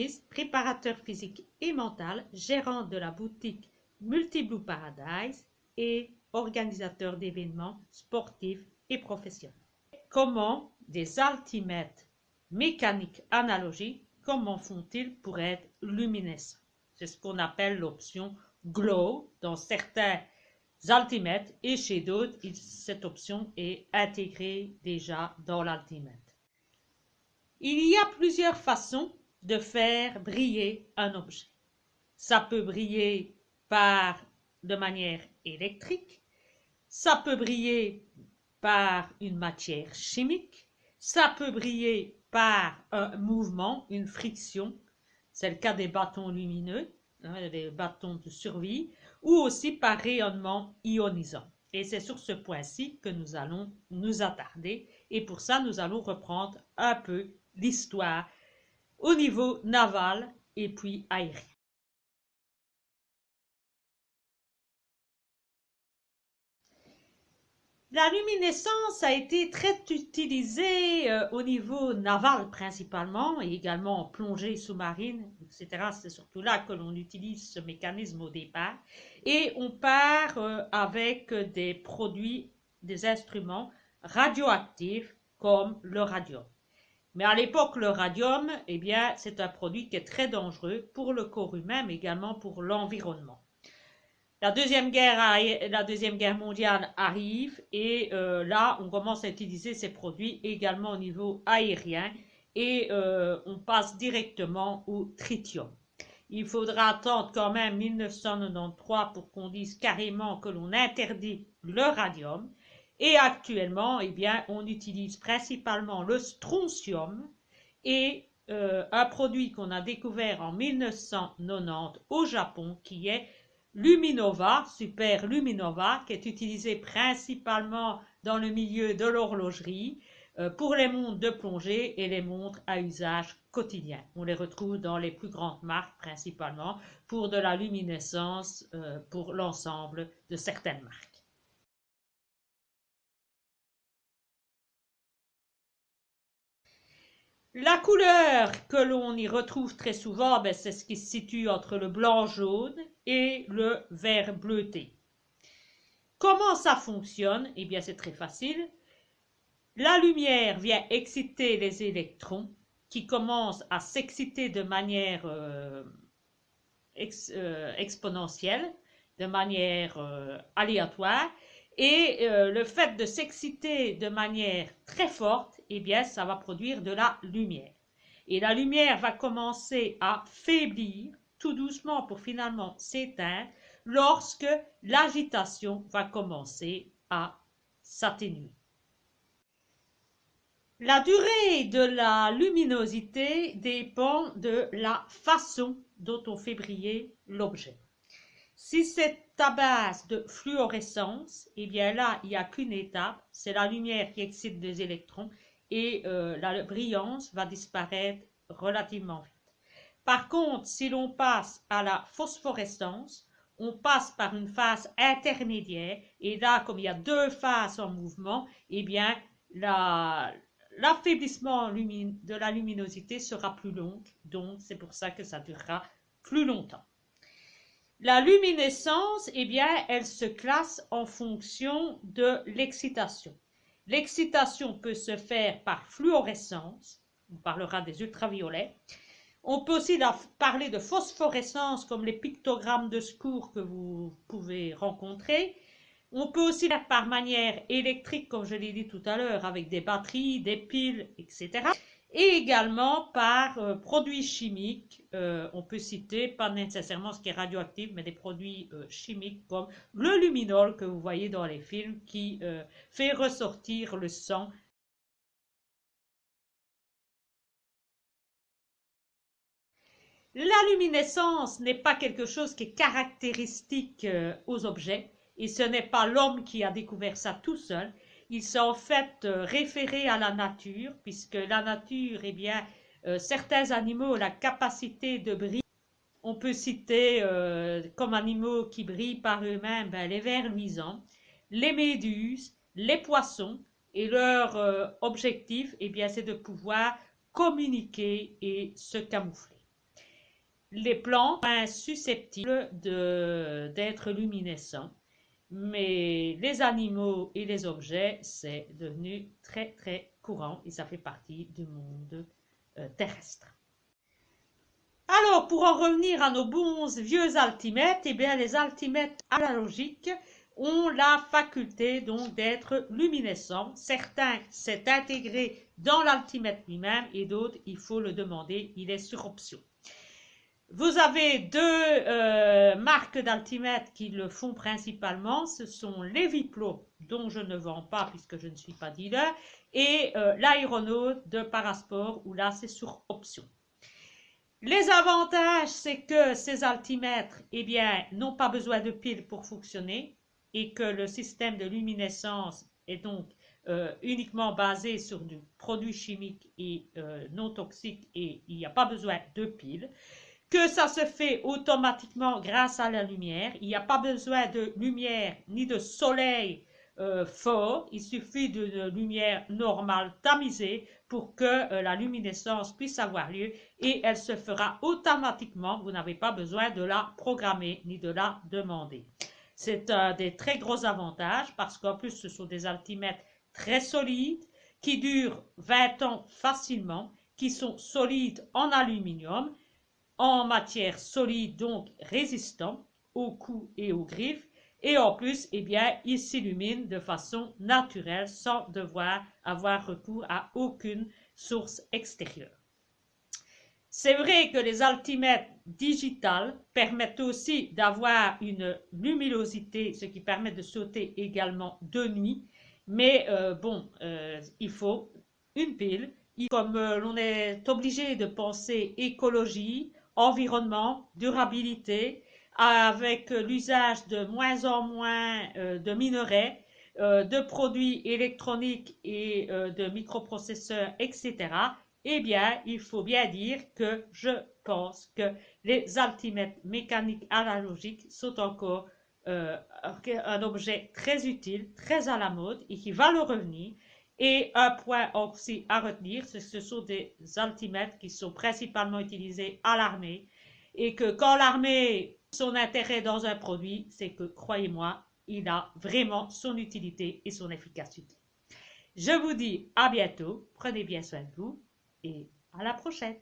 Fabrice, préparateur physique et mental, gérant de la boutique Multiblue Paradise et organisateur d'événements sportifs et professionnels. Comment des altimètres mécaniques analogiques, comment font-ils pour être luminescents? C'est ce qu'on appelle l'option Glow dans certains altimètres et chez d'autres, cette option est intégrée déjà dans l'altimètre. Il y a plusieurs façons de faire briller un objet. Ça peut briller de manière électrique, ça peut briller par une matière chimique, ça peut briller par un mouvement, une friction, c'est le cas des bâtons lumineux, des bâtons de survie, ou aussi par rayonnement ionisant. Et c'est sur ce point-ci que nous allons nous attarder, et pour ça nous allons reprendre un peu l'histoire au niveau naval et puis aérien. La luminescence a été très utilisée au niveau naval principalement et également en plongée sous-marine, etc. C'est surtout là que l'on utilise ce mécanisme au départ. Et on part avec des produits, des instruments radioactifs comme le radium. Mais à l'époque, le radium, eh bien, c'est un produit qui est très dangereux pour le corps humain, mais également pour l'environnement. La Deuxième Guerre mondiale arrive et là, on commence à utiliser ces produits également au niveau aérien et on passe directement au tritium. Il faudra attendre quand même 1993 pour qu'on dise carrément que l'on interdit le radium. Et actuellement, eh bien, on utilise principalement le strontium et un produit qu'on a découvert en 1990 au Japon qui est Luminova, Super Luminova, qui est utilisé principalement dans le milieu de l'horlogerie pour les montres de plongée et les montres à usage quotidien. On les retrouve dans les plus grandes marques principalement pour de la luminescence pour l'ensemble de certaines marques. La couleur que l'on y retrouve très souvent, c'est ce qui se situe entre le blanc-jaune et le vert bleuté. Comment ça fonctionne? Eh bien, c'est très facile. La lumière vient exciter les électrons qui commencent à s'exciter de manière exponentielle, de manière aléatoire. Et le fait de s'exciter de manière très forte, eh bien, ça va produire de la lumière. Et la lumière va commencer à faiblir tout doucement pour finalement s'éteindre lorsque l'agitation va commencer à s'atténuer. La durée de la luminosité dépend de la façon dont on fait briller l'objet. Si c'est à base de fluorescence, eh bien là, il n'y a qu'une étape, c'est la lumière qui excite des électrons et la brillance va disparaître relativement vite. Par contre, si l'on passe à la phosphorescence, on passe par une phase intermédiaire et là, comme il y a deux phases en mouvement, eh bien, l'affaiblissement de la luminosité sera plus long, donc c'est pour ça que ça durera plus longtemps. La luminescence, eh bien, elle se classe en fonction de l'excitation. L'excitation peut se faire par fluorescence, on parlera des ultraviolets. On peut aussi parler de phosphorescence comme les pictogrammes de secours que vous pouvez rencontrer. On peut aussi faire par manière électrique, comme je l'ai dit tout à l'heure, avec des batteries, des piles, etc. Et également par produits chimiques. On peut citer, pas nécessairement ce qui est radioactif, mais des produits chimiques comme le luminol que vous voyez dans les films qui fait ressortir le sang. La luminescence n'est pas quelque chose qui est caractéristique aux objets et ce n'est pas l'homme qui a découvert ça tout seul. Il s'est en fait référé à la nature puisque la nature, eh bien, certains animaux ont la capacité de briller. On peut citer comme animaux qui brillent par eux-mêmes les vers luisants, les méduses, les poissons et leur objectif, eh bien, c'est de pouvoir communiquer et se camoufler. les plantes sont susceptibles d'être luminescents, mais les animaux et les objets, c'est devenu très très courant et ça fait partie du monde terrestre. Alors, pour en revenir à nos bons vieux altimètres, eh bien, les altimètres analogiques ont la faculté donc d'être luminescents. Certains, c'est intégré dans l'altimètre lui-même et d'autres, il faut le demander, il est sur option. Vous avez deux marques d'altimètres qui le font principalement. Ce sont les Viplo, dont je ne vends pas puisque je ne suis pas dealer, et l'Aéronaute de Parasport, où là, c'est sur option. Les avantages, c'est que ces altimètres, eh bien, n'ont pas besoin de piles pour fonctionner et que le système de luminescence est donc uniquement basé sur du produit chimique et non toxique et il n'y a pas besoin de piles. Que ça se fait automatiquement grâce à la lumière. Il n'y a pas besoin de lumière ni de soleil fort. Il suffit d'une lumière normale tamisée pour que la luminescence puisse avoir lieu et elle se fera automatiquement. Vous n'avez pas besoin de la programmer ni de la demander. C'est un des très gros avantages parce qu'en plus ce sont des altimètres très solides qui durent 20 ans facilement, qui sont solides en aluminium, en matière solide, donc résistant aux coups et aux griffes. Et en plus, eh bien, il s'illumine de façon naturelle sans devoir avoir recours à aucune source extérieure. C'est vrai que les altimètres digitales permettent aussi d'avoir une luminosité, ce qui permet de sauter également de nuit. Mais il faut une pile. Comme l'on est obligé de penser écologie, environnement, durabilité, avec l'usage de moins en moins de minerais, de produits électroniques et de microprocesseurs, etc., eh bien, il faut bien dire que je pense que les altimètres mécaniques analogiques sont encore un objet très utile, très à la mode et qui va le revenir. Et un point aussi à retenir, c'est que ce sont des altimètres qui sont principalement utilisés à l'armée et que quand l'armée a son intérêt dans un produit, c'est que, croyez-moi, il a vraiment son utilité et son efficacité. Je vous dis à bientôt, prenez bien soin de vous et à la prochaine.